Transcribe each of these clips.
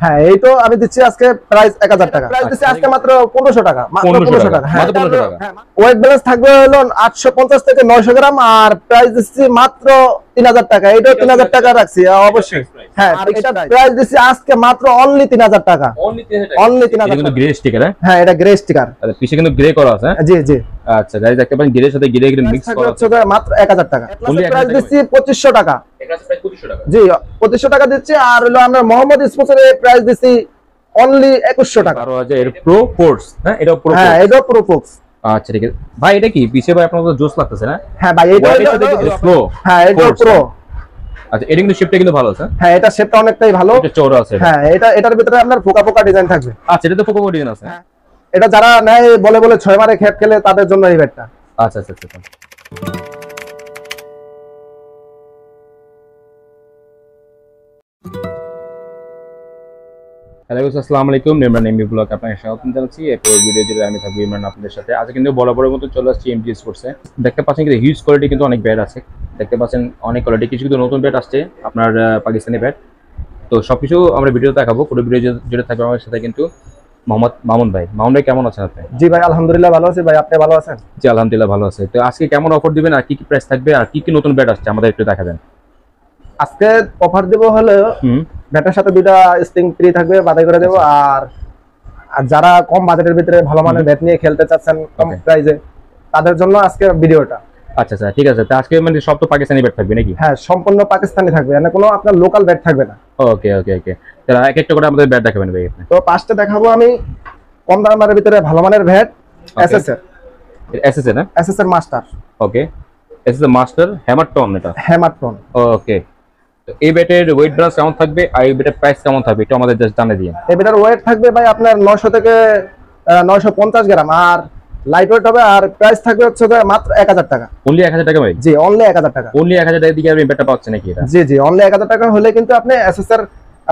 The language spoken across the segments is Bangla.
হ্যাঁ এই তো আমি দিচ্ছি আজকে প্রাইস 1000 টাকা, প্রাইস দিচ্ছি আজকে মাত্র 1500 টাকা, মাত্র 1500 টাকা। হ্যাঁ 1500 টাকা। ওয়েট ব্যালেন্স থাকবে হলো 850 থেকে 900 গ্রাম, আর প্রাইস দিচ্ছি মাত্র 3000 টাকা। এইটাও 3000 টাকা রাখছি অবশ্যই। হ্যাঁ এটা প্রাইস দিচ্ছি আজকে মাত্র অনলি 3000 টাকা, অনলি 3000 টাকা। কিন্তু গ্রে স্টিকার, হ্যাঁ এটা গ্রে স্টিকার, আচ্ছা পিছে কিন্তু গ্রে করা আছে। জি জি। আচ্ছা গাইস দেখতে পারেন গ্রে সাথে গ্রে মিক্স করা আছে, মাত্র 1000 টাকা। প্রাইস দিচ্ছি 2500 টাকা, জি 2500 টাকা দিচ্ছি। আর হলো আমরা মোহাম্মদ স্পোর্টসের প্রাইস দিচ্ছি অনলি 2100 টাকা। 12000 এর প্রো ফোর্স। হ্যাঁ এটা প্রো, হ্যাঁ এটা প্রো ফোর্স। আচ্ছা ঠিক আছে ভাই, এটা কি পিছে ভাই আপনাদের জোস লাগতেছে না? হ্যাঁ ভাই এটা প্রো। হ্যাঁ এটা প্রো। আচ্ছা এটা কিন্তু শেপটা কিন্তু ভালো আছে। হ্যাঁ এটা শেপটা অনেকটাই ভালো, এটা চওড়া আছে। হ্যাঁ এটার ভিতরে আপনার ফোকা ফোকা ডিজাইন থাকবে। আচ্ছা এটা তো ফোকা ফোকা ডিজাইন আছে। এটা যারা নেয় বলে বলে 6 মারে খেপ খেলে তাদের জন্য এই ব্যাটটা। আচ্ছা আচ্ছা আচ্ছা। হ্যালো গাইস, আসসালামু আলাইকুম। ইমরান এমবি ব্লগ আপনাদের স্বাগত জানাচ্ছি। এই ভিডিও জুড়ে আমি থাকবো ইমরান আপনাদের সাথে। আজ কিন্তু বরাবরের মতো চলে আসছি এমজি স্পোর্টসে। দেখতে পাচ্ছেন কিন্তু হিউজ কোয়ালিটি কিন্তু অনেক ব্যাট আছে, দেখতে পাচ্ছেন অনেক কোয়ালিটি। কিছু কিন্তু নতুন ব্যাট আসছে আপনার পাকিস্তানি ব্যাট। তো সবকিছু আমরা ভিডিও দেখাবো, পুরো ভিডিও জুড়ে থাকবে আমার সাথে। কিন্তু মোহাম্মদ মামুন ভাই, মামুন ভাই কেমন আছেন আপনি? জি ভাই আলহামদুলিল্লাহ ভালো আছি। ভাই আপনি ভালো আছেন? জি আলহামদুলিল্লাহ ভালো আছে। তো আজকে কেমন অফার দিবেন, আর কি কি প্রাইস থাকবে, আর কি কি নতুন ব্যাট আসছে আমাদের একটু দেখাবেন। আজকে অফার দেব হলো ব্যাটের সাথে দুইটা স্টিং ফ্রি থাকবে, বাদাই করে দেব। আর যারা কম বাজেটের ভিতরে ভালো মানের ব্যাট নিয়ে খেলতে চাচ্ছেন কম প্রাইসে, তাদের জন্য আজকে ভিডিওটা। আচ্ছা আচ্ছা ঠিক আছে। তো আজকে মানে সব তো পাকিস্তানি ব্যাট থাকবে নাকি? হ্যাঁ সম্পূর্ণ পাকিস্তানি থাকবে, মানে কোনো আপনার লোকাল ব্যাট থাকবে না। ওকে ওকে ওকে, তাহলে এক একটা করে আমাদের ব্যাট দেখাবেন ভাই আপনি। তো ফার্স্টে দেখাবো আমি কম দামের ভিতরে ভালো মানের ব্যাট, এসএসএর। এসএসএ না? এসএসএর মাস্টার। ওকে এসএসএ মাস্টার হ্যামারটন। এটা হ্যামারটন। ওকে, তো এই ব্যাটের ওয়েট ব্যালেন্স কেমন থাকবে, আর এই ব্যাটের প্রাইস কেমন থাকবে একটু আমাদের জাস্ট জানিয়ে দিন। এই ব্যাটের ওয়েট থাকবে ভাই আপনার 900 থেকে 950 গ্রাম, আর লাইট ওয়েট হবে। আর প্রাইস থাকবে হচ্ছে মাত্র 1000 টাকা। অনলি 1000 টাকা ভাই? জি অনলি 1000 টাকা। অনলি 1000 টাকা দিয়ে আপনি ব্যাটটা পাচ্ছেন নাকি এটা? জি জি অনলি 1000 টাকা হলে কিন্তু আপনি এসএসআর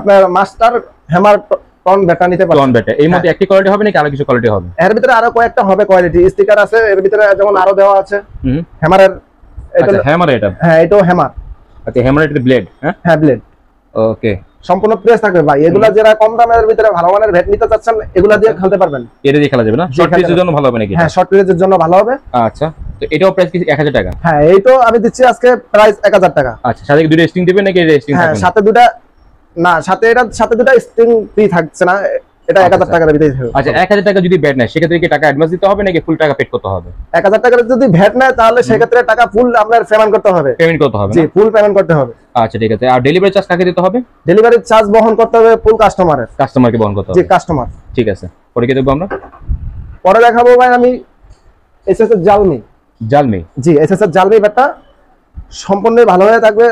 আপনার মাস্টার হ্যামারটন ব্যাটটা নিতে পারবেন। টন ব্যাট এর মধ্যে একটি কোয়ালিটি হবে নাকি আরো কিছু কোয়ালিটি হবে? এর ভিতরে আরো কয়েকটা হবে কোয়ালিটি, স্টিকার আছে এর ভিতরে, যেমন আরো দেওয়া আছে হ্যামারের। এটা হ্যামার, এটা হ্যাঁ এটাও হ্যামার। আচ্ছা হ্যামার এটা ব্লেড। হ্যাঁ ব্লেড। ওকে সম্পূর্ণ প্রেস থাকবে ভাই। এগুলা যারা কম দামের ভিতরে ভালো মানের ব্যাট নিতে চাচ্ছেন এগুলা দিয়ে খেলতে পারবেন। এটা দিয়ে খেলা যাবে না? শর্ট পিচের জন্য ভালো হবে নাকি? হ্যাঁ শর্ট পিচের জন্য ভালো হবে। আচ্ছা তো এটাও প্রাইস কি 1000 টাকা? হ্যাঁ এই তো আমি দিচ্ছি আজকে প্রাইস 1000 টাকা। আচ্ছা সাথে কি দুটো স্টিং দিবেন নাকি? স্টিং হ্যাঁ সাথে দুটো না, সাথে দুটো স্টিং ফ্রি থাকছে না, এটা 1000 টাকার ভিতরে থাকবে। আচ্ছা 1000 টাকা যদি ব্যাট নেয় সেক্ষেত্রে কি টাকা অ্যাডভান্স দিতে হবে নাকি ফুল টাকা পেড করতে হবে? 1000 টাকার যদি ভ্যাট নেয় তাহলে সেক্ষেত্রে টাকা ফুল আপনার পেমেন্ট করতে হবে। পেমেন্ট করতে হবে? জি ফুল পেমেন্ট করতে হবে। আচ্ছা ঠিক আছে। আর ডেলিভারি চার্জ কাকে দিতে হবে? ডেলিভারি চার্জ বহন করতে হবে ফুল কাস্টমারের, কাস্টমারকে বহন করতে হবে। জি কাস্টমার। ঠিক আছে, পরে কি দেখব আমরা? পরে দেখাবো ভাই আমি এসএসএর জালমি। জালমি? জি এসএসএর জালমি ব্যাটটা সম্পূর্ণ ভালো হয়ে থাকবে,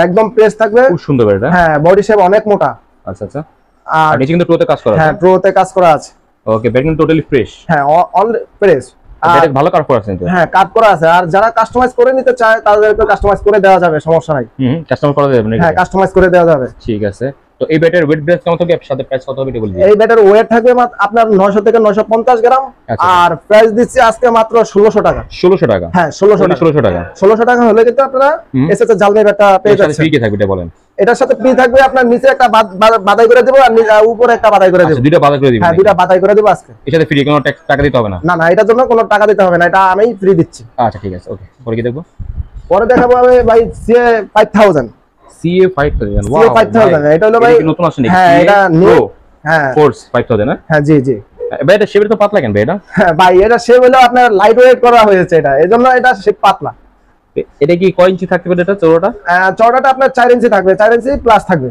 একদম প্রেস থাকবে, খুব সুন্দর ব্যাট। হ্যাঁ বডি শেপ অনেক মোটা। আচ্ছা আচ্ছা। আর নিচে কিন্তু প্রোতে কাজ করা আছে? হ্যাঁ প্রোতে কাজ করা আছে। ওকে, ব্যাট কিন্তু টোটালি ফ্রেশ। হ্যাঁ অল প্রেস, আর ভালো কাজ করা আছে কিন্তু। হ্যাঁ কাট করা আছে। আর যারা কাস্টমাইজ করে নিতে চায় তাদেরকে কাস্টমাইজ করে দেওয়া যাবে, সমস্যা নাই। কাস্টমার করা যাবে নাকি? হ্যাঁ কাস্টমাইজ করে দেওয়া যাবে। ঠিক আছে। তো এই ব্যাটের ওয়েট ব্যালেন্স কেমন থাকবে, সাথে প্রাইস কত হবে এটা বলে দিন। এই ব্যাটের ওয়েট থাকবে আপনার 900 থেকে 950 গ্রাম। আর প্রাইস দিচ্ছি আজকে মাত্র 1600 টাকা। 1600 টাকা? হ্যাঁ 1600 টাকা। 1600 টাকা হলে কিন্তু আপনারা এসএসএর জালমি ব্যাটটা পেয়ে যাচ্ছেন। ফ্রি কি থাকবে এটা বলেন? এটার সাথে ফ্রি থাকবে আপনার নিচে একটা বাদাই করে দেব, আর উপরে একটা বাদাই করে দেব। আচ্ছা দুটো বাদাই করে দিবেন? হ্যাঁ দুটো বাদাই করে দেব আজকে। এর সাথে ফ্রি, কোনো টাকা দিতে হবে না? না না এটার জন্য কোনো টাকা দিতে হবে না, এটা আমি ফ্রি দিচ্ছি। আচ্ছা ঠিক আছে। ওকে, পরে কি দেখব? পরে দেখাবো আমি ভাই সিএ 5000। সিএ 5000? ওয়াও সিএ 5000 এটা হলো ভাই নতুন আসছে নাকি? হ্যাঁ এটা নিউ। হ্যাঁ ফোর্স 5000 না? হ্যাঁ জি জি। ভাই এটা শেপটা তো পাতলা কেন ভাই এটা? হ্যাঁ ভাই এটা শেপ হলো আপনার লাইট ওয়েট করা হয়েছে, এটা এজন্য এটা শেপ পাতলা। এটা কি কয় ইঞ্চি থাকবে এটা চওড়াটা? চওড়াটা আপনার 4 ইঞ্চি থাকবে, 4 ইঞ্চি প্লাস থাকবে।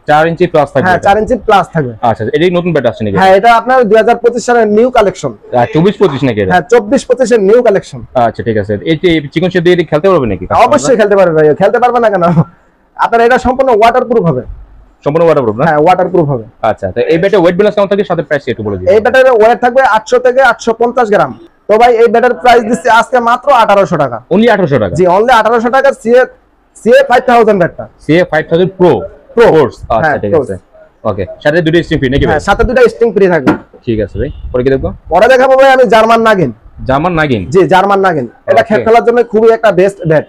4 ইঞ্চি প্লাস থাকবে? হ্যাঁ 4 ইঞ্চি প্লাস থাকবে। আচ্ছা এটাই নতুন ব্যাট আসছে নাকি? হ্যাঁ এটা আপনার 2025 সালের নিউ কালেকশন। 24-25 নাকি এটা? হ্যাঁ 24-25 এর নিউ কালেকশন। আচ্ছা ঠিক আছে। এই যে চিকন শেপ দিয়ে খেলতে পারবে নাকি? অবশ্যই খেলতে পারবে ভাই, খেলতে পারবে না কেন? আপনার এটা সম্পূর্ণ ওয়াটারপ্রুফ হবে। সম্পূর্ণ ওয়াটারপ্রুফ না? হ্যাঁ ওয়াটারপ্রুফ হবে। আচ্ছা তো এই ব্যাটের ওয়েট ব্যালেন্স কেমন থাকবে, সাথে প্রাইস একটু বলে দিন। এই ব্যাটের ওয়েট থাকবে 800 থেকে 850 গ্রাম। তো ভাই এই ব্যাটের প্রাইস দিচ্ছি আজকে মাত্র 1800 টাকা। অনলি 1800 টাকা? জি অনলি 1800 টাকা। সিএ 5000 ব্যাটটা। CA 5000 pro force. আচ্ছা ঠিক আছে। ওকে, সাথে দুটো স্টিং ফ্রি নাকি ভাই? হ্যাঁ সাথে দুটো স্টিং ফ্রি থাকবে। ঠিক আছে ভাই, পরে কি দেখব? পরে দেখাবো ভাই আমি জার্মান নাগিন। জার্মান নাগিন? জি জার্মান নাগিন। এটা খেলার জন্য খুবই একটা বেস্ট ব্যাট।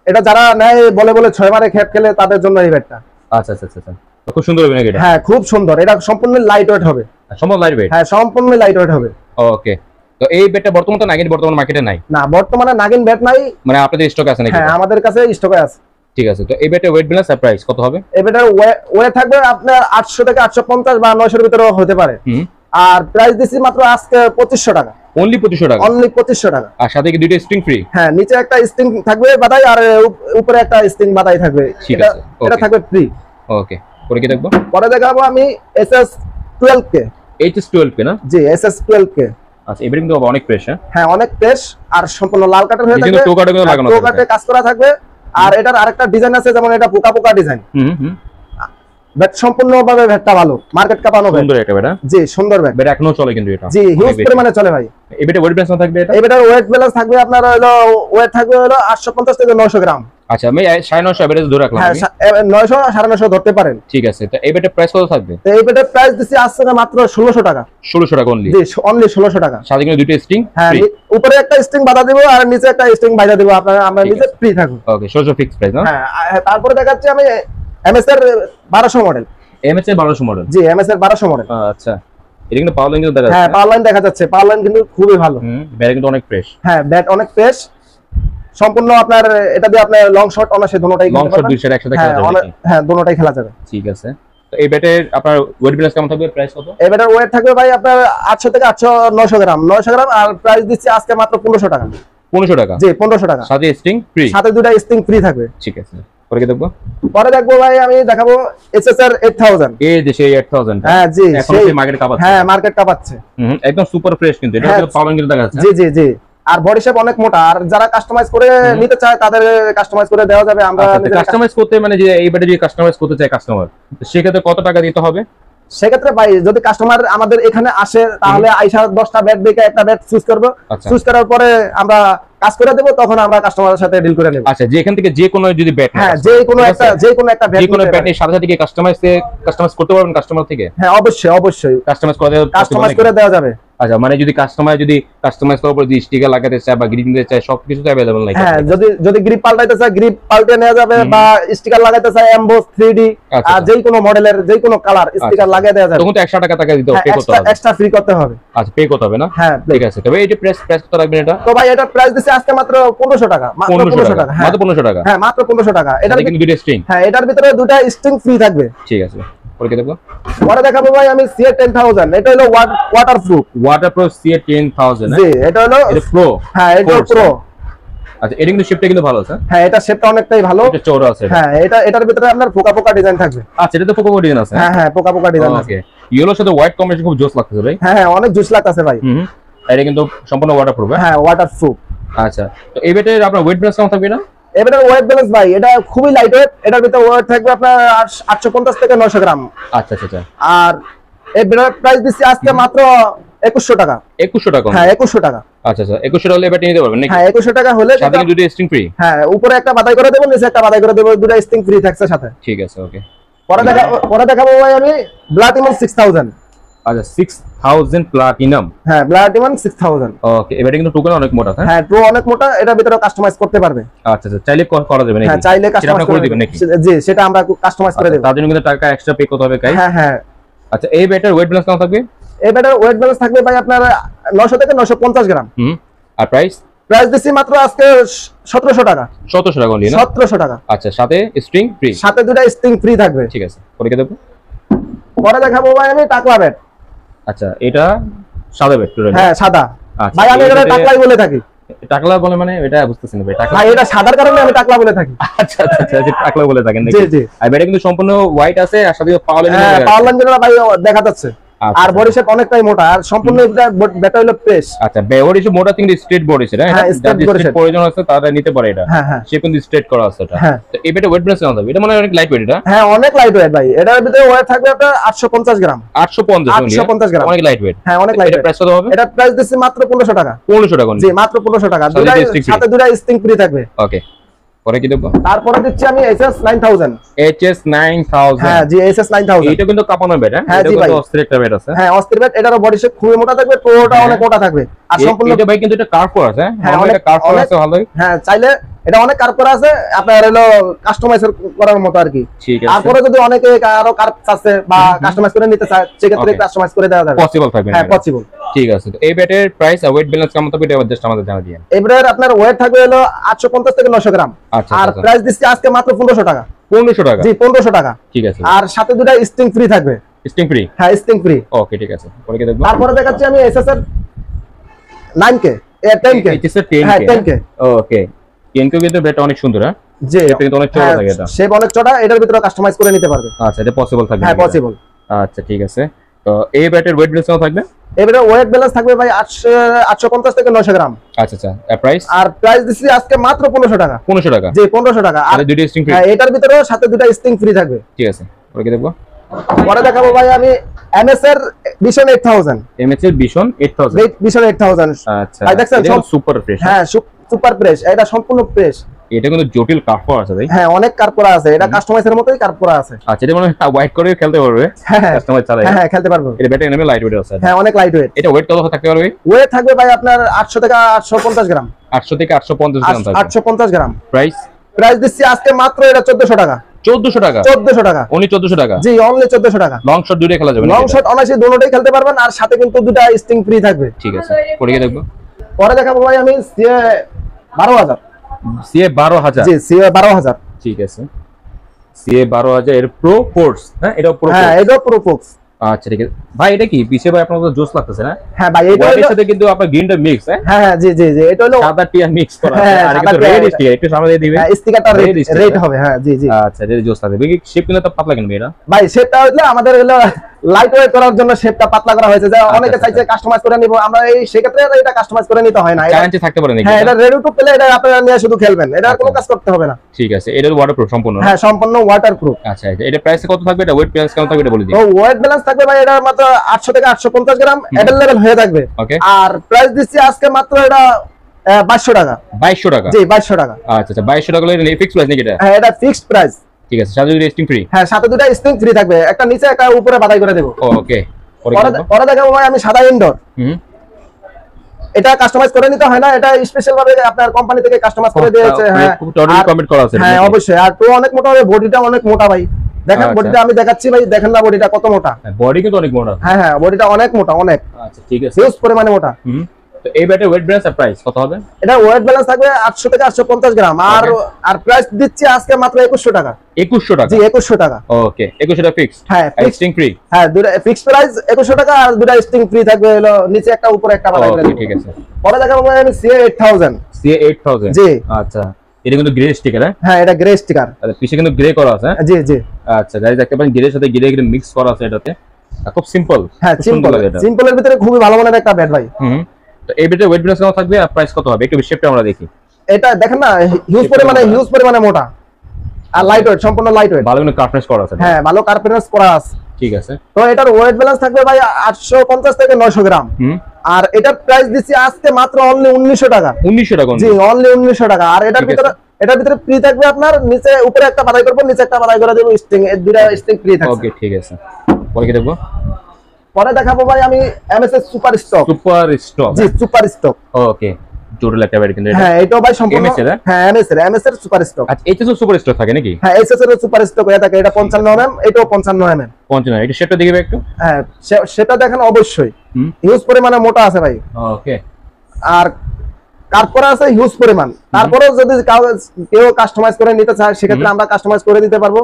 এটা যারা নেয় বলে বলে 6 মারে খেপ খেলে তাদের জন্য এই ব্যাটটা। আচ্ছা আচ্ছা আচ্ছা। খুব সুন্দর হবে নাকি এটা? হ্যাঁ খুব সুন্দর, এটা সম্পূর্ণ লাইট ওয়েট হবে। সম্পূর্ণ লাইট ওয়েট? হ্যাঁ সম্পূর্ণ লাইট ওয়েট হবে। ওকে, তো এই ব্যাটটা বর্তমানে নাগিন বর্তমানে মার্কেটে নাই? না বর্তমানে নাগিন ব্যাট নাই। মানে আপনাদের স্টকে আছে নাকি? হ্যাঁ আমাদের কাছে স্টকে আছে। ঠিক আছে, তো এই ব্যাটের ওয়েট ব্যালেন্স আর প্রাইস কত হবে? এই ব্যাটের ওয়েট থাকবে আপনার 800 থেকে 850 বা 900 এর ভিতরে হতে পারে। আর প্রাইস দিছি মাত্র আজকে 2500 টাকা। অনলি 2500 টাকা? অনলি 2500 টাকা। আর সাথে কি দুইটা স্ট্রিং ফ্রি? হ্যাঁ নিচে একটা স্ট্রিং থাকবে বাদাই, আর উপরে একটা স্ট্রিং বাদাই থাকবে। ঠিক আছে, এটা থাকবে ফ্রি। ওকে, পরে কি দেখবো? পরে দেখাবো আমি SS12K। HS12K না? জি SS12K। আচ্ছা, এবারে কিন্তু অনেক ফ্রেশ। হ্যাঁ অনেক ফ্রেশ, আর সম্পূর্ণ লাল কাটার হয়ে থাকবে। টো কাটে লাগানো থাকবে, টো কাটে কাজ করা থাকবে। আর এটার আরেকটা ডিজাইন আছে, যেমন এটা পোকা পোকা ডিজাইন। ব্যাট সম্পূর্ণভাবে ব্যাটটা ভালো, মার্কেট কাঁপানো ব্যাট। সুন্দর একটা ব্যাট। জি সুন্দর ব্যাট। ব্যাট এখনো চলে কিন্তু এটা? জি হিউজ পরিমাণে চলে ভাই। এই ব্যাটে ওয়েট ব্যালেন্স থাকবে? এটা এই ব্যাটের ওয়েট ব্যালেন্স থাকবে আপনার হলো ওয়েট থাকবে হলো 850 থেকে 900 গ্রাম। আচ্ছা, আমি 950 এভারেজ ধরে রাখলাম। হ্যাঁ 900 950 ধরতে পারেন। ঠিক আছে, তো এই ব্যাটের প্রাইস কত থাকবে? তো এই ব্যাটের প্রাইস দিছি আজকে মাত্র 1600 টাকা। 1600 টাকা অনলি? জি অনলি 1600 টাকা। সাথে কিন্তু দুটো স্ট্রিং হ্যাঁ ফ্রি? উপরে একটা স্ট্রিং বাঁধা দেব আর নিচে একটা স্ট্রিং বাঁধা দেব, আপনারা আমরা নিচে ফ্রি থাকবে। ওকে, 1600 ফিক্স প্রাইস না? হ্যাঁ তারপরে দেখাচ্ছি আমি MS এর 1200 মডেল। MS এর 1200 মডেল? জি MS এর 1200 মডেল। আচ্ছা, এটা কিন্তু পাওয়ার লাইন কিন্তু দেখা যাচ্ছে। হ্যাঁ পাওয়ার লাইন দেখা যাচ্ছে, পাওয়ার লাইন কিন্তু খুবই ভালো। ব্যাট কিন্তু অনেক ফ্রেশ। হ্যাঁ ব্যাট অনেক ফ্রেশ সম্পূর্ণ। আপনার এটা দিয়ে আপনি লং শট অনাসে দুটোটাই লং শট দুই শট একসাথে খেলা যাবে? হ্যাঁ দুটোটাই খেলা যাবে। ঠিক আছে, তো এই ব্যাটের আপনার ওয়েট ব্যালেন্স কেমন থাকবে, প্রাইস কত? এই ব্যাটের ওয়েট থাকবে ভাই আপনার 800 থেকে 900 গ্রাম। 900 গ্রাম। আর প্রাইস দিচ্ছি আজকে মাত্র 1500 টাকা। 1500 টাকা? জি 1500 টাকা। সাথে স্ট্রিং ফ্রি? সাথে দুটো স্ট্রিং ফ্রি থাকবে। ঠিক আছে, পরে কি দেখবো? পরে দেখবো ভাই আমি দেখাবো SSR 8000। এই যে সেই 8000। হ্যাঁ জি এখন সেই মার্কেট কাঁপাচ্ছে। হ্যাঁ মার্কেট কাঁপাচ্ছে। একদম সুপার ফ্রেশ কিন্তু এটা কিন্তু পাওয়ার লাইন কিন্তু দেখা যাচ্ছে। জি জি জি। আর বডি শেপ অনেক মোটা, আর যারা কাস্টমাইজ করে নিতে চায় তাদের কাস্টমাইজ করে দেওয়া যাবে। আমরা কাস্টমাইজ করতে মানে যে এই ব্যাটে যদি কাস্টমাইজ করতে চায় কাস্টমার, সেক্ষেত্রে কত টাকা দিতে হবে? সেক্ষেত্রে ভাই যদি কাস্টমার আমাদের এখানে আসে তাহলে আইসা 10টা ব্যাট দেখে একটা ব্যাট চুজ করব। চুজ করার পরে আমরা কাজ করে দেব, তখন আমরা কাস্টমারের সাথে ডিল করে নেব। আচ্ছা, যে এখান থেকে যে কোনো যদি ব্যাট, হ্যাঁ যে কোনো একটা ব্যাট, যে কোনো ব্যাটের সাথে সাথে কি কাস্টমাইজ করতে পারবেন কাস্টমার থেকে? হ্যাঁ অবশ্যই অবশ্যই কাস্টমাইজ করে দেওয়া যাবে। আচ্ছা, মানে যদি কাস্টমাইজ করার পর যদি স্টিকার লাগাতে চায় বা গ্রিপ দিতে চায় সবকিছু তো अवेलेबल নাই? হ্যাঁ যদি গ্রিপ পাল্টাইতে চায় গ্রিপ পাল্টে নেওয়া যাবে, বা স্টিকার লাগাইতে চায় এমবোস 3D আর যেই কোনো মডেলের যেই কোনো কালার স্টিকার লাগিয়ে দেওয়া যাবে। তখন তো 100 টাকা দিতে হবে, পে করতে হবে, এক্সট্রা ফ্রি করতে হবে। আচ্ছা, পে করতে হবে না? হ্যাঁ ঠিক আছে। তবে এই যে প্রাইস কত রাখবেন এটা? তো ভাই এটা প্রাইস দিছি আজকে মাত্র 1500 টাকা। মাত্র 1500 টাকা। মাত্র 1500 টাকা? হ্যাঁ মাত্র 1500 টাকা। এটার কিন্তু দুটো স্ট্রিং? হ্যাঁ এটার ভিতরে দুটো স্ট্রিং ফ্রি থাকবে। ঠিক আছে, পরে কি দেখবো? পরে দেখাবো ভাই আমি CA 10000। এটা হলো ওয়াটারপ্রুফ CA 10000। জি এটা হলো এটা প্রো? হ্যাঁ এটা প্রো। আচ্ছা, এটা কিন্তু শেপটা কিন্তু ভালো আছে। হ্যাঁ এটা শেপটা অনেকটাই ভালো, এটা চওড়া আছে। হ্যাঁ এটার ভিতরে আপনার পোকা পোকা ডিজাইন থাকবে। আচ্ছা, এটা তো পোকা পোকা ডিজাইন আছে? হ্যাঁ হ্যাঁ পোকা পোকা ডিজাইন আছে। ওকে, ইয়েলোর সাথে হোয়াইট কম্বিনেশন খুব জোস লাগতেছে ভাই। হ্যাঁ হ্যাঁ অনেক জুস লাগতেছে ভাই। এটা কিন্তু সম্পূর্ণ ওয়াটারপ্রুফ? হ্যাঁ ওয়াটারপ্রুফ। আচ্ছা, তো এই ব্যাটের আপনার ওয়েট ব্যালেন্স কেমন থাকবে না? এবারে ওয়েট ব্যালেন্স ভাই এটা খুবই লাইট ওয়েট। এটার ভিতরে ওয়েট থাকবে আপনার 850 থেকে 900 গ্রাম। আচ্ছা আচ্ছা। আর এই ব্যাটের প্রাইস দিচ্ছি আজকে মাত্র 2100 টাকা। 2100 টাকা? হ্যাঁ 2100 টাকা। আচ্ছা আচ্ছা, 2100 টাকা হলে ব্যাট নিতে পারবেন নাকি? হ্যাঁ 2100 টাকা হলে সাথে কিন্তু দুটো স্ট্রিং ফ্রি? হ্যাঁ উপরে একটা বাদাই করে দেব, নিচে একটা বাদাই করে দেব, দুটো স্ট্রিং ফ্রি থাকছে সাথে। ঠিক আছে, ওকে। পরে দেখাবো ভাই আমি প্লাটিনাম 6000। আচ্ছা, 6000 প্লাটিনাম? হ্যাঁ প্লাটিনাম 6000। ওকে, এবারে কিন্তু টোকেন অনেক মোটা। হ্যাঁ টো অনেক মোটা, এটার ভিতরে কাস্টমাইজ করতে পারবে। আচ্ছা আচ্ছা, চাইলে করা যাবে নাকি? হ্যাঁ চাইলে কাস্টমাইজ করে দিবেন নাকি? জি সেটা আমরা কাস্টমাইজ করে দেব। তার জন্য কিন্তু টাকা এক্সট্রা পে করতে হবে গাইস। হ্যাঁ হ্যাঁ। আচ্ছা, এই ব্যাটের ওয়েট ব্যালেন্স কেমন থাকবে? এই ব্যাটের ওয়েট ব্যালেন্স থাকবে ভাই আপনার 900 থেকে 950 গ্রাম। আর প্রাইস দিছি মাত্র আজকে 1700 টাকা। 1700 টাকা অনলি না? 1700 টাকা। আচ্ছা, সাথে স্ট্রিং ফ্রি? সাথে দুটো স্ট্রিং ফ্রি থাকবে। ঠিক আছে, পরে কি দেব? পরে দেখাবো ভাই আমি টাকলা ব্যাট। আচ্ছা, এটা সাদা ব্যাট? হ্যাঁ সাদা। আচ্ছা, ভাই আমি এটা টাকলাই বলে থাকি। টাকলা বলে মানে এটা বুঝতেছি না ভাই। টাকলা ভাই এটা সাদার কারণে আমি টাকলা বলে থাকি। আচ্ছা আচ্ছা আচ্ছা, টাকলা বলে থাকেন নাকি? জি জি। আর ব্যাটে কিন্তু সম্পূর্ণ হোয়াইট আছে, আর সাথে পাওয়ার লাইন? হ্যাঁ পাওয়ার লাইন যেটা ভাই দেখা যাচ্ছে। আর বডি শেপ অনেকটাই মোটা, আর সম্পূর্ণ এটা ব্যাট হলো প্রেস। আচ্ছা, বডি শেপ মোটা কিন্তু স্ট্রেট বডি শেপ। হ্যাঁ স্ট্রেট প্রয়োজন আছে তারা নিতে পারে এটা। হ্যাঁ হ্যাঁ, সে কিন্তু স্ট্রেট করা আছে এটা। তো এই ব্যাটে ওয়েট ব্যালেন্স কেমন হবে? এটা মানে অনেক লাইট ওয়েট এটা? হ্যাঁ অনেক লাইট ওয়েট ভাই। এটার ভিতরে ওয়েট থাকবে আপনার 850 গ্রাম। 850 গ্রাম, অনেক লাইট ওয়েট। হ্যাঁ অনেক লাইট। এটা প্রাইস কত হবে? এটা প্রাইস দিচ্ছি মাত্র 1500 টাকা। 1500 টাকা? জি মাত্র 1500 টাকা। সাথে দুটো স্ট্রিং ফ্রি থাকবে। ওকে, পরে কি দেব? তারপরে দিচ্ছি আমি HS 9000। HS 9000, হ্যাঁ জি HS 9000। এটা কিন্তু কাপানো বেড, হ্যাঁ এটা কিন্তু অস্থির একটা বেড আছে। হ্যাঁ অস্থির বেড, এটারও বডি শেপ খুবই মোটা থাকবে, টোটা অনেক মোটা থাকবে। আর সম্পূর্ণ এটা ভাই কিন্তু এটা কার্ভ করা আছে, হ্যাঁ অনেক কার্ভ করা আছে ভালোই। হ্যাঁ চাইলে এটা অনেক কার্ভ করা আছে, আপনার হলো কাস্টমাইজ করার মতো আর কি। ঠিক আছে। তারপরে যদি অনেকে আরো কার্ভ চাচ্ছে বা কাস্টমাইজ করে নিতে চায়, সেক্ষেত্রে কাস্টমাইজ করে দেওয়া যাবে, পসিবল থাকবে। হ্যাঁ পসিবল। ঠিক আছে, তো এই বেডের প্রাইস আর ওয়েট ব্যালেন্স কেমন থাকবে এটা জাস্ট আমাদের জানা দিয়েন। এই বেডের আপনার ওয়েট থাকবে হলো 850 থেকে 900 গ্রাম। আচ্ছা, আর প্রাইস দিচ্ছি আজকে মাত্র 1500 টাকা। 1500 টাকা? জি 1500 টাকা। ঠিক আছে। আর সাথে দুটো স্টিং ফ্রি থাকবে। String free? হ্যাঁ স্টিং ফ্রি। ওকে ঠিক আছে, পরে কি দেখব? তারপরে দেখাচ্ছি আমি এসএস এর 9K, 10K। এটা 10K? হ্যাঁ 10K। ওকে, 10K কিন্তু বেডটা অনেক সুন্দর। হ্যাঁ জি, এটা কিন্তু অনেক চওড়া থাকে, এটা শেপ অনেক চওড়া, এটার ভিতরে কাস্টমাইজ করে নিতে পারবে। আচ্ছা, এটা পসিবল থাকবে? হ্যাঁ পসিবল। আচ্ছা ঠিক আছে, তো এই বেডের ওয়েট ব্যালেন্স কেমন থাকবে? এবারে ওয়েট ব্যালেন্স থাকবে ভাই 850 থেকে 900 গ্রাম। আচ্ছা আচ্ছা, প্রাইস? আর প্রাইস দিচ্ছি আজকে মাত্র 1500 টাকা। 1500 টাকা? জি 1500 টাকা। আর দুটো স্টিং ফ্রি? হ্যাঁ এটার ভিতরে সাথে দুটো স্টিং ফ্রি থাকবে। ঠিক আছে, পরে কি দেখব? পরে দেখাবো ভাই আমি MS এর Vision 8000। MS এর Vision 8000? Vision 8000। আচ্ছা, ভাই দেখছেন এটা সুপার ফ্রেশ। হ্যাঁ সুপার ফ্রেশ, এটা সম্পূর্ণ ফ্রেশ। এটা কিন্তু জটিল কার্ভ করা আছে ভাই। হ্যাঁ অনেক কার্ভ করা আছে, এটা কাস্টমাইজের মতোই কার্ভ করা আছে। আচ্ছা, এটা মানে হোয়াইট করে খেলতে পারবে কাস্টমাইজ চালায়? হ্যাঁ খেলতে পারবো। এটা ব্যাটারি এমনি লাইট ওয়েট আছে? হ্যাঁ অনেক লাইট ওয়েট। এটা ওয়েট কত থাকতে পারবে? ওয়েট থাকবে ভাই আপনার 800 থেকে 850 গ্রাম। 800 থেকে 850 গ্রাম থাকবে। 850 গ্রাম। প্রাইস? প্রাইস দিচ্ছি আজকে মাত্র এটা 1400 টাকা। 1400 টাকা? 1400 টাকা। অনলি 1400 টাকা? জি অনলি 1400 টাকা। লং শট দুটোই খেলা যাবে? লং শট অনায়াসে দুটোই খেলতে পারবেন, আর সাথে কিন্তু দুটো স্টিং ফ্রি থাকবে। ঠিক আছে, পরে কি দেখবো? পরে দেখাবো ভাই আমি CA 12000। CA 12000? জি CA 12000। ঠিক আছে, CA 12000 এর প্রো ফোর্স? হ্যাঁ এটা প্রো? হ্যাঁ এটা প্রো ফোর্স। আচ্ছা ঠিক আছে ভাই, এটা কি পিছে ভাই আপনাদের জোস লাগতেছে না? হ্যাঁ ভাই এটা এর সাথে কিন্তু আপনার গ্রিনটা মিক্স। হ্যাঁ হ্যাঁ জি জি জি, এটা হলো সাদা টিয়া মিক্স করা আছে, আর কিন্তু রেড স্টিকার একটু সামনে দিয়ে দিবেন। হ্যাঁ স্টিকারটা রেড হবে। হ্যাঁ জি জি। আচ্ছা, এটা জোস লাগবে। শেপ কিন্তু তো পাতলা কিনবে এটা ভাই, শেপটা হলো আমাদের হলো লাইট ওয়েট করার জন্য শেপটা পাতলা করা হয়েছে, যে অনেকে চাইছে কাস্টমাইজ করে নিব, আমরা এই সেক্ষেত্রে এটা কাস্টমাইজ করে নিতে হয় না। গ্যারান্টি থাকতে পারে নাকি? হ্যাঁ এটা রেডি টু প্লে, এটা আপনারা নিয়ে শুধু খেলবেন, এটা কোনো কাজ করতে হবে না। ঠিক আছে, এটা ওয়াটারপ্রুফ সম্পূর্ণ? হ্যাঁ সম্পূর্ণ ওয়াটারপ্রুফ। আচ্ছা, এটা প্রাইস কত থাকবে? এটা ওয়েট ব্যালেন্স কেমন থাকবে এটা বলে দিন। তো ওয়েট ব্যালেন্স থাকবে ভাই এটা মাত্র 800 থেকে 850 গ্রাম এডাল লেভেল হয়ে থাকবে। ওকে। আর প্রাইস দিচ্ছি আজকে মাত্র এটা 2200 টাকা। 2200 টাকা? জি 2200 টাকা। আচ্ছা আচ্ছা, 2200 টাকা হলে ফিক্স প্রাইস নাকি এটা? হ্যাঁ এটা ফিক্সড প্রাইস। ঠিক আছে, সাথে দুটো স্টিং ফ্রি? হ্যাঁ সাথে দুটো স্টিং ফ্রি থাকবে, একটা নিচে একটা উপরে বাদাই করে দেব। ওকে, পরে দেখাবো ভাই আমি সাদা ইনডোর। এটা কাস্টমাইজ করে নিতে হয় না, এটা স্পেশাল ভাবে আপনার কোম্পানি থেকে কাস্টমাইজ করে দিয়েছে। হ্যাঁ টোটালি কমিট করা আছে? হ্যাঁ অবশ্যই। আর তো অনেক মোটা হবে, বডিটা অনেক মোটা ভাই, দেখেন বডিটা আমি দেখাচ্ছি ভাই, দেখেন না বডিটা কত মোটা। বডি কিন্তু অনেক মোটা। হ্যাঁ হ্যাঁ বডিটা অনেক মোটা, অনেক। আচ্ছা ঠিক আছে, হিউজ পরিমাণে মোটা। তো এই ব্যাটের ওয়েট ব্যালেন্স আর প্রাইস কত হবে? এটা ওয়েট ব্যালেন্স থাকবে 800 থেকে 850 গ্রাম। আর প্রাইস দিচ্ছি আজকে মাত্র 2100 টাকা। 2100 টাকা? জি 2100 টাকা। ওকে, 2100 টাকা ফিক্সড? হ্যাঁ স্টিং ফ্রি? হ্যাঁ দুটো ফিক্সড প্রাইস 2100 টাকা, আর দুটো স্টিং ফ্রি থাকবে, হলো নিচে একটা উপরে একটা বানাই করে। ঠিক আছে, পরে দেখাবো ভাই আমি CA 8000। CA 8000? জি। আচ্ছা, এটা কিন্তু গ্রে স্টিকার? হ্যাঁ এটা গ্রে স্টিকার। আচ্ছা, পিছে কিন্তু গ্রে করা আছে? জি জি। আচ্ছা গাইস, দেখতে পারেন গ্রের সাথে গ্রে মিক্স করা আছে এটাতে, খুব সিম্পল। হ্যাঁ সিম্পল, সিম্পলের ভিতরে খুবই ভালো মানের একটা ব্যাট ভাই। তো এই ব্যাটের ওয়েট ব্যালেন্স কেমন থাকবে আর প্রাইস কত হবে? একটু শেপটা আমরা দেখি। এটা দেখেন না, হিউজ পরিমাণে মোটা, আর লাইট ওয়েট, সম্পূর্ণ লাইট ওয়েট। ভালো কিন্তু কার্পেন্স করা আছে? হ্যাঁ ভালো কার্পেন্স করা আছে। ঠিক আছে, তো এটার ওয়েট ব্যালেন্স থাকবে ভাই 850 থেকে 900 গ্রাম। আর এটার প্রাইস দিচ্ছি আজকে মাত্র অনলি 1900 টাকা। 1900 টাকা? জি অনলি 1900 টাকা। আর এটার ভিতরে ফ্রি থাকবে আপনার, নিচে উপরে একটা বাদাই করব, নিচে একটা বাদাই করে দেব স্টিং, এর দুটো স্টিং ফ্রি থাকবে। ওকে ঠিক আছে, পরে কি দেখবো? পরে দেখাবো ভাই আমি MS এর সুপার স্টক। Super stock? জি সুপার স্টক। ওকে, জোরলা একটা ব্যাট কিন্তু এটা। হ্যাঁ এটাও ভাই সম্পূর্ণ MS এর? হ্যাঁ MS এর সুপার স্টক। আচ্ছা, এটা তো সুপার স্টক থাকে নাকি? হ্যাঁ SS এর সুপার স্টক হয়ে থাকে, এটা 55 mm, এটাও 55 mm। 55? এটা শেপটা দেখবে একটু। হ্যাঁ সেটা দেখেন অবশ্যই, হিউজ পরিমাণে মোটা আছে ভাই। ওকে। আর কার্ভ করা আছে হিউজ পরিমাণ। তারপরেও যদি কেউ কাস্টমাইজ করে নিতে চায়, সেক্ষেত্রে আমরা কাস্টমাইজ করে দিতে পারবো,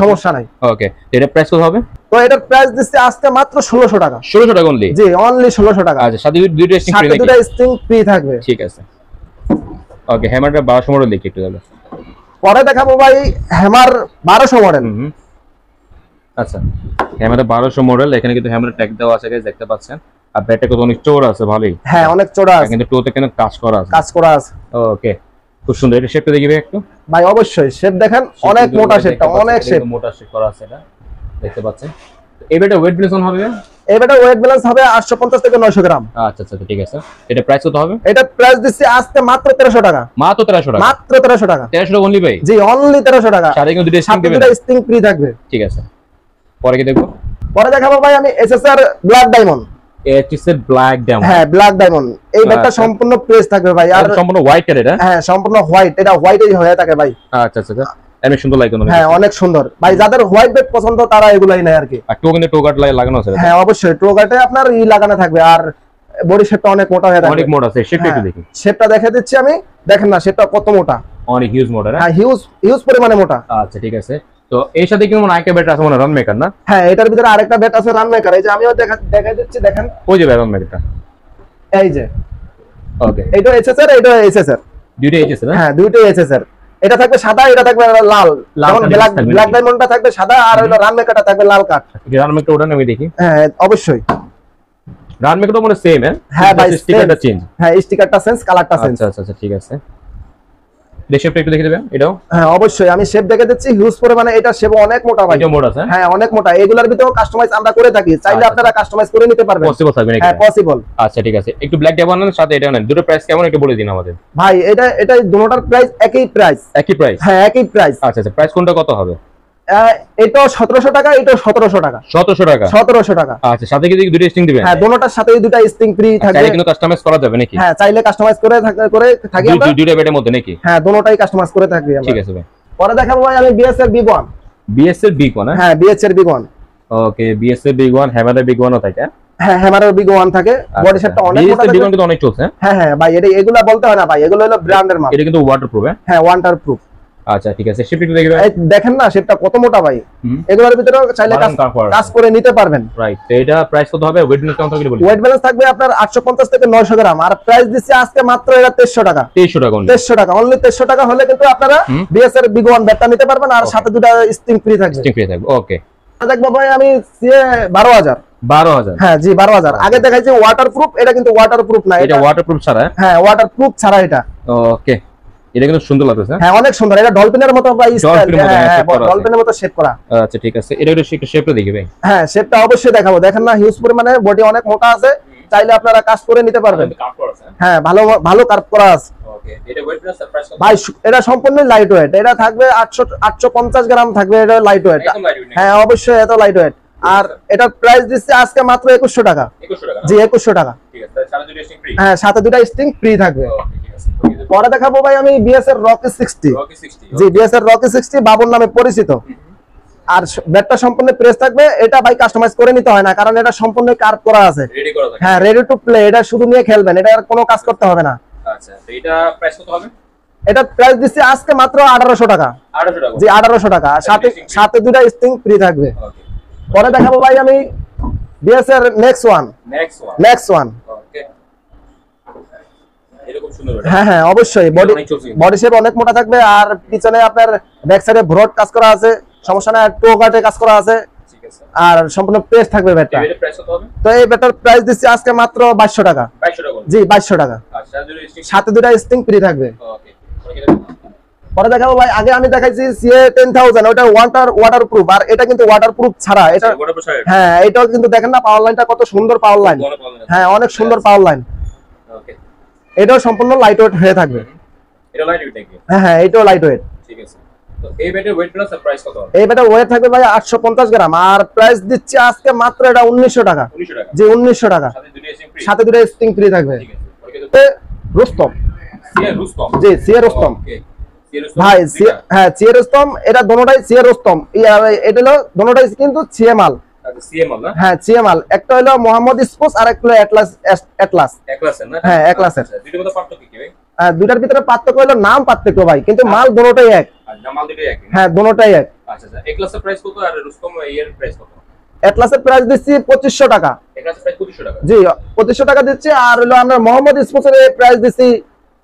সমস্যা নাই। ওকে, এটার প্রাইস কত হবে? তো এটার প্রাইস দিচ্ছি আজকে মাত্র 1600 টাকা। 1600 টাকা অনলি? জি অনলি 1600 টাকা। আচ্ছা, সাথে দুটো স্টিং ফ্রি? সাথে দুটো স্টিং ফ্রি থাকবে। ঠিক আছে। ওকে, হ্যামারটা 1200 মডেল দেখি একটু তাহলে। পরে দেখাবো ভাই হ্যামার 1200 মডেল। আচ্ছা, হ্যামার 1200 মডেল, এখানে কিন্তু হ্যামারের ট্যাগ দেওয়া আছে গাইস, দেখতে পাচ্ছেন। আর ব্যাটটা কত অনেক চওড়া আছে, ভালোই। হ্যাঁ অনেক চওড়া আছে, কিন্তু টোতে কিন্তু কাজ করা আছে। ওকে খুব সুন্দর। এটা শেপটা দেখবে একটু ভাই। অবশ্যই শেপ দেখেন, অনেক মোটা শেপটা, অনেক শেপ, মোটা শেপ করা আছে, এটা দেখতে পাচ্ছেন। এই ব্যাটটা ওয়েট ব্যালেন্স হবে? এই ব্যাটার ওয়েট ব্যালেন্স হবে 850 থেকে 900 গ্রাম। আচ্ছা আচ্ছা ঠিক আছে, এটা প্রাইস কত হবে? এটা প্রাইস দিচ্ছি আজকে মাত্র 1300 টাকা। মাত্র 1300 টাকা? মাত্র 1300 টাকা। 1300 টাকা অনলি ভাই? জি অনলি 1300 টাকা। সাথে কিন্তু দুটো স্টিং দিবেন? দুটো স্টিং ফ্রি থাকবে। ঠিক আছে, পরে কি দেখবো? পরে দেখাবো ভাই আমি SSR black diamond. SSR black diamond? হ্যাঁ ব্ল্যাক ডায়মন্ড। এই ব্যাটটা সম্পূর্ণ প্রেস থাকবে ভাই, আর সম্পূর্ণ হোয়াইট কালার? হ্যাঁ সম্পূর্ণ হোয়াইট, এটা হোয়াইটই হয়ে থাকে ভাই। আচ্ছা আচ্ছা, অনেক সুন্দর লাগে। হ্যাঁ অনেক সুন্দর ভাই, যাদের হোয়াইট ব্যাট পছন্দ তারা এগুলাই নেয় আর কি। আর টোকেনে টোকাট লাগানো আছে? হ্যাঁ অবশ্যই টোকাটে আপনার ই লাগানো থাকবে, আর বডি শেপটা অনেক মোটা হয়ে থাকে। অনেক মোটা আছে, শেপটা একটু দেখি। শেপটা দেখে দিচ্ছি আমি, দেখেন না শেপটা কত মোটা। অনেক হিউজ মোটা? হ্যাঁ হিউজ পরিমাণে মোটা। আচ্ছা ঠিক আছে, তো এর সাথে কি মনে আরেকটা ব্যাট আছে মনে রান মেকার না? হ্যাঁ এটার ভিতরে আরেকটা ব্যাট আছে রান মেকার, এই যে আমিও দেখাই দিচ্ছি, দেখেন ওই যে রান মেকারটা, এই যে। ওকে, এইটা এসএসআর, এইটা এসএসআর, দুইটাই এসএসআর? হ্যাঁ দুইটাই এসএসআর। এটা থাকবে সাদা, এটা থাকবে লাল। যেমন ব্ল্যাক ডায়মন্ডটা থাকবে সাদা, আর হলো রান মেকারটা থাকবে লাল কাট। রান মেকারটা ওটা আমি দেখি। হ্যাঁ অবশ্যই রান মেকারটা মনে সেম? হ্যাঁ ভাই স্টিকারটা চেঞ্জ? হ্যাঁ স্টিকারটা চেঞ্জ, কালারটা চেঞ্জ। আচ্ছা আচ্ছা ঠিক আছে, শেপটা একটু দেখে দিবেন এটাও? হ্যাঁ অবশ্যই আমি শেপ দেখে দিচ্ছি, হিউজ পরিমাণে। এটা শেপ অনেক মোটা ভাই। এটা মোটা আছে? হ্যাঁ অনেক মোটা। এগুলোর ভিতরেও কাস্টমাইজ আমরা করে থাকি, চাইলে আপনারা কাস্টমাইজ করে নিতে পারবেন। পসিবল থাকবে নাকি? হ্যাঁ পসিবল। আচ্ছা ঠিক আছে, একটু ব্ল্যাক ডায়মন্ড সাথে এটা নেন, দুটো প্রাইস কেমন একটু বলে দিন আমাদের। ভাই এটা দুটোটার প্রাইস একই প্রাইস। একই প্রাইস? হ্যাঁ একই প্রাইস। আচ্ছা আচ্ছা, প্রাইস কোনটা কত হবে? এটা 1700 টাকা, এটা 1700 টাকা। 1700 টাকা? 1700 টাকা। আচ্ছা, সাথে কি দুটো স্টিং দিবেন? হ্যাঁ দুটোটার সাথেই দুটো স্টিং ফ্রি থাকবে। চাইলে কিন্তু কাস্টমাইজ করা যাবে নাকি? হ্যাঁ চাইলে কাস্টমাইজ করে থাকি আমরা। দুটো ব্যাটের মধ্যে নাকি? হ্যাঁ দুটোটাই কাস্টমাইজ করে থাকি আমরা। ঠিক আছে ভাই, পরে দেখাবো ভাই আমি বিএসএর বিগ ওয়ান। বিএসএর বিগ ওয়ান? হ্যাঁ বিএসএর বিগ ওয়ান। ওকে, বিএসএর বিগ ওয়ান, হ্যামারের বিগ ওয়ানও থাকে? হ্যাঁ হ্যামারের বিগ ওয়ান থাকে, বডি শেপটা অনেক মোটা থাকে। বিগ ওয়ান কিন্তু অনেক চলছে। হ্যাঁ হ্যাঁ ভাই এগুলা বলতে হয় না ভাই, এগুলো হলো ব্র্যান্ডের মাল। এটা কিন্তু ওয়াটারপ্রুফ? হ্যাঁ ওয়াটারপ্রুফ। আচ্ছা ঠিক আছে, শিপ একটু দেখবেন। এই দেখেন না শেপটা কত মোটা ভাই। এগুলোর ভিতরে চাইলে কাজ করে নিতে পারবেন। রাইট, তো এটা প্রাইস কত হবে? ওয়েট ব্যালেন্স কত থাকবে বলি? ওয়েট ব্যালেন্স থাকবে আপনার 850 থেকে 900 গ্রাম, আর প্রাইস দিচ্ছি আজকে মাত্র এটা 2300 টাকা। 2300 টাকা? 2300 টাকা অনলি। 2300 টাকা হলে কিন্তু আপনারা বিএসআর বিগ ওয়ান ব্যাটটা নিতে পারবেন, আর সাথে দুটো স্টিং ফ্রি থাকবে। স্টিং ফ্রি থাকবে, ওকে। দেখবো ভাই আমি সিএ 12000। 12000? হ্যাঁ জি 12000। আগে দেখাইছি ওয়াটারপ্রুফ, এটা কিন্তু ওয়াটারপ্রুফ না। এটা ওয়াটারপ্রুফ ছাড়া? হ্যাঁ ওয়াটারপ্রুফ ছাড়া এটা। ওকে, এটা কিন্তু সুন্দর লাগতেছে। হ্যাঁ অনেক সুন্দর, এটা ডলফিনের মতো বা স্টাইল। হ্যাঁ ডলফিনের মতো শেপ করা। আচ্ছা ঠিক আছে, এটা একটু শেপটা দেখি ভাই। হ্যাঁ শেপটা অবশ্যই দেখাবো, দেখেন না হিউজ পরিমাণে বডি অনেক মোটা আছে, চাইলে আপনারা কাজ করে নিতে পারবেন। হ্যাঁ ভালো ভালো কার্ভ করা আছে। ওকে, এটা ওয়েট প্লাস প্রাইস কত? ভাই এটা সম্পূর্ণ লাইট ওয়েট, এটা থাকবে 850 গ্রাম থাকবে, এটা লাইট ওয়েট। হ্যাঁ অবশ্যই এত লাইট ওয়েট। আর এটার প্রাইস দিচ্ছে আজকে মাত্র 2100 টাকা। 2100 টাকা? জি 2100 টাকা। ঠিক আছে, সাথে দুটো স্টিং ফ্রি? হ্যাঁ সাথে দুটো স্টিং ফ্রি থাকবে। পরে দেখাবো ভাই আমি বিএসআর রকি 60। জি বিএসআর রকি 60 বাবুর নামে পরিচিত। আর ব্যাটটা সম্পূর্ণ প্রেস থাকবে, এটা ভাই কাস্টমাইজ করে নিতে হয় না, কারণ এটা সম্পূর্ণ কার্ভ করা আছে। রেডি করা থাকে? হ্যাঁ রেডি টু প্লে, এটা শুধু নিয়ে খেলবেন, এটা আর কোনো কাজ করতে হবে না। আচ্ছা, তো এটা প্রাইস কত হবে? এটা প্রাইস দিচ্ছি আজকে মাত্র 1800 টাকা। 1800 টাকা? জি 1800 টাকা, সাথে দুটো স্টিং ফ্রি থাকবে। ওকে, পরে দেখাবো ভাই আমি বিএসআর নেক্সট ওয়ান। ওকে, এরকম সুন্দর? হ্যাঁ হ্যাঁ অবশ্যই, বডি শেপ অনেক মোটা থাকবে, আর পিছনে আপনার ব্যাক সাইডে ব্রড কাজ করা আছে, সমস্যা নাই। টো কাটে কাজ করা আছে, ঠিক আছে। আর সম্পূর্ণ প্রেস থাকবে ব্যাটটা। এর প্রাইস কত হবে? তো এই ব্যাটার প্রাইস দিচ্ছি আজকে মাত্র 2200 টাকা। 2200 টাকা? জি 2200 টাকা। আচ্ছা, সাথে দুটো স্টিং ফ্রি থাকবে। ওকে, পরে দেখাবো ভাই আগে আমি দেখাইছি সিএ 10000, ওটা ওয়াটারপ্রুফ, আর এটা কিন্তু ওয়াটারপ্রুফ ছাড়া। এটা হ্যাঁ এটাও কিন্তু দেখেন না পাওয়ার লাইনটা কত সুন্দর পাওয়ার লাইন। হ্যাঁ অনেক সুন্দর পাওয়ার লাইন। ওকে, এটাও সম্পূর্ণ লাইট ওয়েট হয়ে থাকবে। এটা লাইট ওয়েট নাকি? হ্যাঁ হ্যাঁ এটাও লাইট ওয়েট। ঠিক আছে, তো এই ব্যাটের ওয়েট প্লাস প্রাইস কত হবে? এই ব্যাটার ওয়েট থাকবে ভাই 850 গ্রাম, আর প্রাইস দিচ্ছি আজকে মাত্র এটা 1900 টাকা। 1900 টাকা? জি 1900 টাকা, সাথে দুটো স্টিং ফ্রি থাকবে। রুস্তম, জি সিএ রুস্তম ভাই। হ্যাঁ সিএ রুস্তম, এটা দুটোটাই সিএ রুস্তম। এটা হলো দুটোটাই কিন্তু সিএ মাল। হ্যাঁ সিএ মাল। একটা হলো মোহাম্মদ স্পোর্টস, আর একটা হলো এটলাস। হ্যাঁ এটলাসের। দুটার ভিতরে পার্থক্য হলো নাম পার্থক্য ভাই, কিন্তু মাল দুটোটাই এক। হ্যাঁ দুটোটাই এক। আচ্ছা, এটলাসের প্রাইস কত আর রুস্তম এর প্রাইস কত? এটলাসের প্রাইস দিচ্ছি 2500 টাকা। এটলাসের প্রাইস 2500 টাকা? জি 2500 টাকা দিচ্ছি। আর হলো আমরা মোহাম্মদ স্পোর্টস এর প্রাইস দিচ্ছি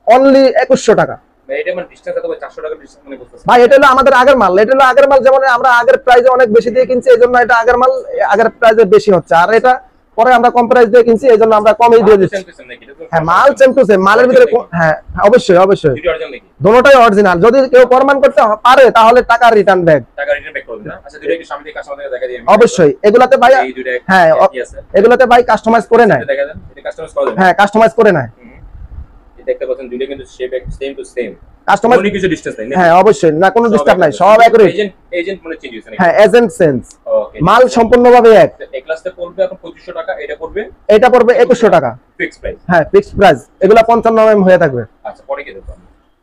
অনলি 2100 টাকা। এটা মানে ডিসটেন্স কত? 400 টাকা ডিসটেন্স মানে বলতেছে ভাই। এটা হলো আমাদের আগের মাল, এটা হলো আগের মাল। যেমন আমরা আগের প্রাইসে অনেক বেশি দিয়ে কিনছি, এইজন্য এটা আগের মাল, আগের প্রাইসে বেশি হচ্ছে। আর এটা পরে আমরা কম প্রাইস দিয়ে কিনছি, এইজন্য আমরা কমই দিয়ে দিচ্ছি। হ্যাঁ মাল সেম টু সেম, মালের ভিতরে হ্যাঁ অবশ্যই অবশ্যই দুটোটাই অরিজিনাল। যদি কেউ প্রমাণ করতে পারে তাহলে টাকা রিটার্ন ব্যাক করবেন না? আচ্ছা, দুটো একটু সামনে থেকে কাস্টমারদের দেখা দিই। অবশ্যই এগুলাতে ভাই, হ্যাঁ এগুলাতে ভাই কাস্টমাইজ করে নেয়। দেখা দেন, এটা কাস্টমাইজ করে দেন। হ্যাঁ কাস্টমাইজ করে নেয়। এই দেখতে পাচ্ছেন দুটো কিন্তু shape same to same. Customise কোনো কিছু ডিসটেন্স নাই। হ্যাঁ অবশ্যই, না কোনো ডিস্টার্ব নাই, সব একুরেট। এজেন্ট মানে চেঞ্জ হইছে নাকি? হ্যাঁ এজেন্ট সেন্স। ওকে, মাল সম্পূর্ণভাবে এক। এই ক্লাসটা পড়বে এখন 2500 টাকা, এটা পড়বে এটা পড়বে 2100 টাকা ফিক্স প্রাইস। হ্যাঁ ফিক্সড প্রাইস। এগুলা 55 mm হয়ে থাকবে। আচ্ছা, পরে কি দেবো?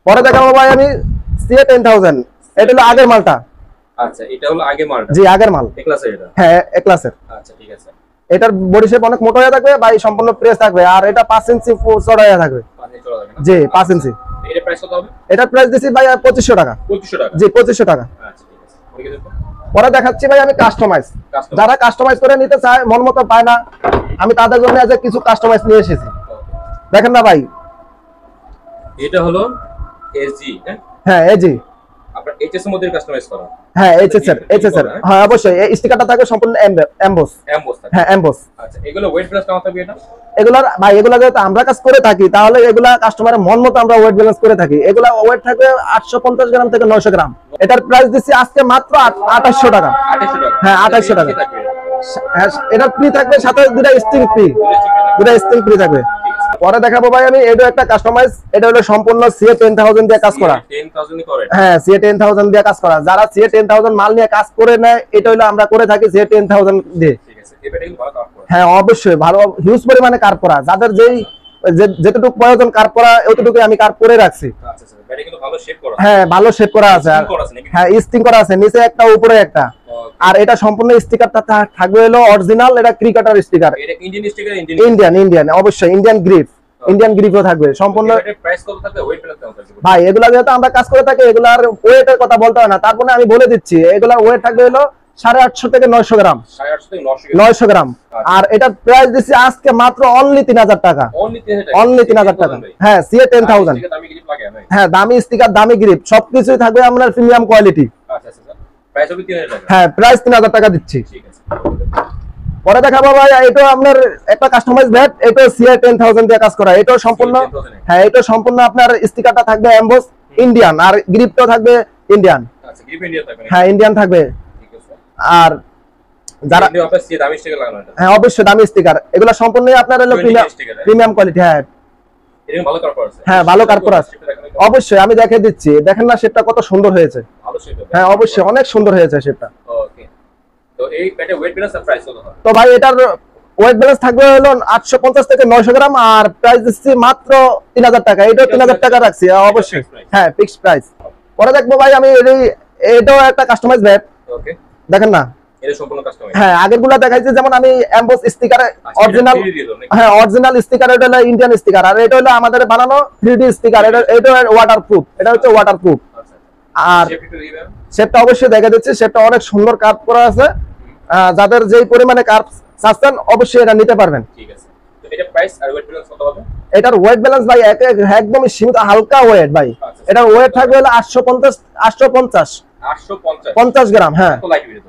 পরে দেখাবো ভাই আমি CA10000। এটা হলো আগের মালটা। আচ্ছা, এটা হলো আগে মালটা। জি আগের মাল। এই ক্লাসের এটা? হ্যাঁ এ ক্লাসের। আচ্ছা ঠিক আছে। এটার বডি শেপ অনেক মোটা হয়ে থাকবে ভাই, সম্পূর্ণ প্রেস থাকবে, আর এটা 5 ইঞ্চি চড়া হয়ে থাকবে। 5 ইঞ্চি চড়া থাকবে না? জি 5 ইঞ্চি। এটার প্রাইস কত হবে? এটার প্রাইস দিছি ভাই 2500 টাকা। 2500 টাকা? জি 2500 টাকা। আচ্ছা ঠিক আছে। পরে কি দেবো? পরে দেখাচ্ছি ভাই আমি কাস্টমাইজ। যারা কাস্টমাইজ করে নিতে চায়, মন মতো পায় না, আমি তাদের জন্য আজ কিছু কাস্টমাইজ নিয়ে এসেছি। দেখেন না ভাই, এটা হলো এসজি। হ্যাঁ এজি। আপনার এইচএস এর মধ্যে কাস্টমাইজ করা? হ্যাঁ এইচএস এর। হ্যাঁ অবশ্যই এই স্টিকারটা থাকবে সম্পূর্ণ এমবস। এমবস থাকে? হ্যাঁ এমবস। আচ্ছা, এগুলো ওয়েট ব্যালেন্স কেমন থাকবে এটা? এগুলার ভাই, এগুলা যেহেতু আমরা কাজ করে থাকি, তাহলে এগুলা কাস্টমারের মন মতো আমরা ওয়েট ব্যালেন্স করে থাকি। এগুলা ওয়েট থাকবে 850 গ্রাম থেকে 900 গ্রাম। এটার প্রাইস দিচ্ছি আজকে মাত্র 2800 টাকা। 2800 টাকা? হ্যাঁ 2800 টাকা। হ্যাঁ এটা ফ্রি থাকবে, সাথে দুটো স্টিং ফ্রি, দুটো স্টিং ফ্রি থাকবে। পরে দেখাবো ভাই আমি এটা একটা কাস্টমাইজ। এটা হলো সম্পূর্ণ CA10000 দিয়ে কাজ করা। 10000 করে? হ্যাঁ CA10000 দিয়ে কাজ করা। যারা CA10000 মাল নিয়ে কাজ করে নেয়, এটা হলো আমরা করে থাকি CA10000 দিয়ে। ঠিক আছে। এবারে কি ভালো কাজ করে? হ্যাঁ অবশ্যই ভালো, হিউজ পরিমাণে কার্ভ করা। যাদের যেটুকু প্রয়োজন কার্ভ করা, অতটুকু আমি কার্ভ করে রাখছি। আচ্ছা আচ্ছা, এটা কিন্তু ভালো শেপ করা। হ্যাঁ ভালো শেপ করা আছে। হ্যাঁ স্টিং করা আছে, নিচে একটা উপরে একটা। আর এটা সম্পূর্ণ স্টিকারটা থাকবে হলো অরিজিনাল, এটা ক্রিকেটার স্টিকার। এটা ইন্ডিয়ান স্টিকার? ইন্ডিয়ান অবশ্যই, ইন্ডিয়ান গ্রিপও থাকবে সম্পূর্ণ। এটার প্রাইস কত থাকবে? ওয়েট ব্যালেন্স কেমন থাকবে? ভাই এগুলা যেহেতু আমরা কাজ করে থাকি, এগুলার ওয়েটের কথা বলতে হয় না, তারপরে আমি বলে দিচ্ছি। এগুলার ওয়েট থাকবে হলো 850 থেকে 900 গ্রাম। 850 থেকে 900 গ্রাম। আর এটার প্রাইস দিচ্ছি আজকে মাত্র অনলি 3000 টাকা। অনলি 3000 টাকা। হ্যাঁ CA10000। হ্যাঁ দামি স্টিকার, দামি গ্রিপ, সবকিছুই থাকবে আপনার প্রিমিয়াম কোয়ালিটি। আচ্ছা আচ্ছা, প্রাইস হবে 3000 টাকা? হ্যাঁ প্রাইস 3000 টাকা দিচ্ছি। ঠিক আছে। পরে দেখাবো ভাই এটা আপনার একটা কাস্টমাইজ ব্যাট। এটা CA10000 দিয়ে কাজ করা। এটাও সম্পূর্ণ, হ্যাঁ এটা সম্পূর্ণ আপনার স্টিকারটা থাকবে এমবস ইন্ডিয়ান, আর গ্রিপটাও থাকবে ইন্ডিয়ান। আচ্ছা, গ্রিপ ইন্ডিয়ান থাকবে? হ্যাঁ ইন্ডিয়ান থাকবে। ঠিক আছে। আর যারা আপনার সিএ দামি স্টিকার লাগানো এটা? হ্যাঁ অবশ্যই দামি স্টিকার। এগুলো সম্পূর্ণই আপনার হলো প্রিমিয়াম কোয়ালিটি। হ্যাঁ এরকম ভালো কার্ভ করা আছে? হ্যাঁ ভালো কার্ভ করা আছে অবশ্যই, আমি দেখিয়ে দিচ্ছি। দেখেন না শেপটা কত সুন্দর হয়েছে? ভালো শেপ। হ্যাঁ অবশ্যই অনেক সুন্দর হয়েছে শেপটা। ওকে, তো এই প্যাটে ওয়েট ব্যালেন্স আর প্রাইস কত হবে? তো ভাই এটার ওয়েট ব্যালেন্স থাকবে হলো 850 থেকে 900 গ্রাম, আর প্রাইস দিচ্ছি মাত্র 3000 টাকা। এটাও 3000 টাকা রাখছি অবশ্যই। হ্যাঁ ফিক্সড প্রাইস। পরে দেখবো ভাই আমি এটাও একটা কাস্টমাইজ ব্যাট। ওকে, দেখেন না এটা সম্পূর্ণ কাস্টমাইজ? হ্যাঁ আগেরগুলা দেখাইছি, যেমন আমি এমবস স্টিকার অরিজিনাল। হ্যাঁ অরিজিনাল স্টিকার, এটা হলো ইন্ডিয়ান স্টিকার, আর এটা হলো আমাদের বানানো 3D স্টিকার। এটা ওয়াটারপ্রুফ, এটা হচ্ছে ওয়াটারপ্রুফ। আর শেপটা অবশ্যই দেখা দিচ্ছে, শেপটা অনেক সুন্দর কার্ভ করা আছে। যাদের যেই পরিমাণে কার্ভ চাচ্ছেন অবশ্যই এটা নিতে পারবেন। ঠিক আছে। তো এটা প্রাইস আর ওয়েট ব্যালেন্স কত হবে? এটার ওয়েট ব্যালেন্স ভাই একদমই সীমিত, হালকা ওয়েট ভাই। এটার ওয়েট থাকবে হলো 850 গ্রাম। হ্যাঁ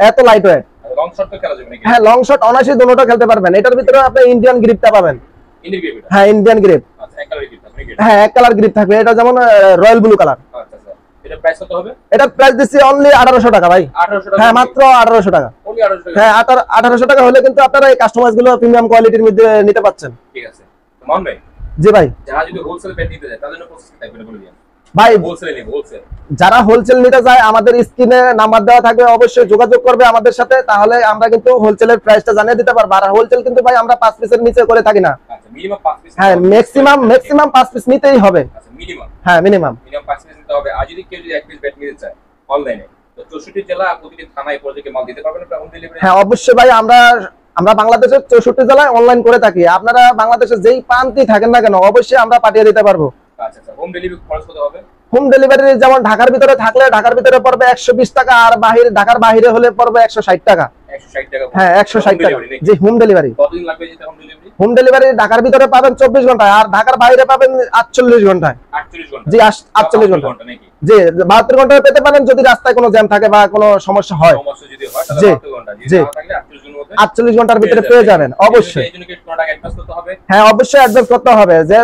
এত লাইট ওয়েট। লং শট তো খেলা যাবে নাকি? হ্যাঁ লং শট অনায়াসে দুটোটা খেলতে পারবেন। এটার ভিতরে আপনি ইন্ডিয়ান গ্রিপটা পাবেন। Indian grip? হ্যাঁ ইন্ডিয়ান গ্রিপ। আচ্ছা, এক কালার গ্রিপ থাকবে? হ্যাঁ এক কালার গ্রিপ থাকবে। এটা যেমন রয়্যাল ব্লু কালার। আচ্ছা আচ্ছা, এটা প্রাইস কত হবে? এটার প্রাইস দিচ্ছি অনলি 1800 টাকা ভাই। 1800 টাকা? হ্যাঁ মাত্র 1800 টাকা। অনলি 1800 টাকা? হ্যাঁ 1800 টাকা হলে কিন্তু আপনারা এই কাস্টমাইজ গুলো প্রিমিয়াম কোয়ালিটির মধ্যে নিতে পাচ্ছেন। ঠিক আছে। মান ভাই, জি ভাই, যারা যদি হোলসেল ব্যাট নিতে যায় তাদের জন্য প্রসেস কি থাকবে বলে দিন ভাই। হোলসেল নিব, হোলসেল যারা হোলসেল নিতে যায় আমাদের স্ক্রিনে নাম্বার দেওয়া থাকবে, অবশ্যই যোগাযোগ করবে আমাদের সাথে, তাহলে আমরা কিন্তু হোলসেলের প্রাইসটা জানিয়ে দিতে পারবো। আর হোলসেল কিন্তু ভাই আমরা 5 পিসের নিচে করে থাকি না। আচ্ছা, মিনিমাম 5 পিস? হ্যাঁ ম্যাক্সিমাম 5 পিস নিতেই হবে। আচ্ছা, মিনিমাম? হ্যাঁ মিনিমাম 5 পিস নিতে হবে। আর যদি কেউ যদি 1 পিস ব্যাট নিতে চায় অনলাইনে, তো 64 জেলা প্রতিটি থানায় পর্যন্ত মাল দিতে পারবেন আপনারা হোম ডেলিভারি? হ্যাঁ অবশ্যই ভাই, আমরা বাংলাদেশের 64 জেলায় অনলাইন করে থাকি। আপনারা বাংলাদেশের যেই প্রান্তেই থাকেন না কেন অবশ্যই আমরা পাঠিয়ে দিতে পারবো। আচ্ছা আচ্ছা, হোম ডেলিভারি খরচ কত হবে? হোম ডেলিভারি যেমন ঢাকার ভিতরে থাকলে ঢাকার ভিতরে পড়বে 120 টাকা, আর ঢাকার বাইরে হলে পড়বে 160 টাকা। 160 টাকা? হ্যাঁ 160 টাকা। জি হোম ডেলিভারি। কতদিন লাগবে যেটা হোম ডেলিভারি? হোম ডেলিভারি ঢাকার ভিতরে পাবেন 24 ঘন্টায়, আর ঢাকার বাইরে পাবেন 48 ঘন্টায়। 48 ঘন্টা? জি 48 ঘন্টা নাকি? জি 72 ঘন্টায় পেতে পারেন যদি রাস্তায় কোনো জ্যাম থাকে বা কোনো সমস্যা হয়। সমস্যা যদি হয় তাহলে 72 ঘন্টা, যদি না থাকলে 48 ঘন্টার ভিতরে পেয়ে যাবেন অবশ্যই। এই জন্য কি কোনো টাকা অ্যাডভান্স করতে হবে? হ্যাঁ অবশ্যই অ্যাডভান্স করতে হবে। যে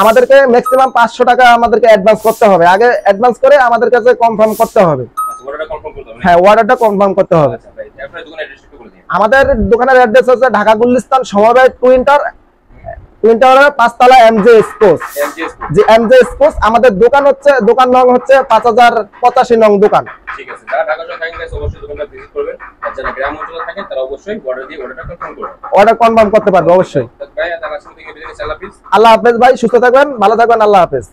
আমাদেরকে ম্যাক্সিমাম 500 টাকা আমাদেরকে অ্যাডভান্স করতে হবে, আগে অ্যাডভান্স করে আমাদের কাছে কনফার্ম করতে হবে। অর্ডারটা কনফার্ম করতে হবে। হ্যাঁ, অর্ডারটা কনফার্ম করতে হবে। আচ্ছা ভাই, আপনার দোকানের অ্যাড্রেসটা একটু বলে দিন। আমাদের দোকানের অ্যাড্রেস হচ্ছে ঢাকা গুলিস্তান সমবায় টুইন টাওয়ারের 5 তলা এমজে স্পোর্টস। জি, এমজে স্পোর্টস। আমাদের দোকান নং হচ্ছে 5085 নং দোকান। ঠিক আছে, যারা ঢাকা শহরে থাকেন গাইস অবশ্যই দোকানটা ভিজিট করবেন, আর যারা গ্রাম অঞ্চলে থাকেন তারা অবশ্যই অর্ডার দিয়ে অর্ডারটা কনফার্ম করবেন। অর্ডার কনফার্ম করতে পারবে অবশ্যই। ভাই তার কাছে থেকে বিদায় নিচ্ছি, আল্লাহ হাফেজ। আল্লাহ হাফেজ ভাই, সুস্থ থাকবেন, ভালো থাকবেন, আল্লাহ হাফেজ।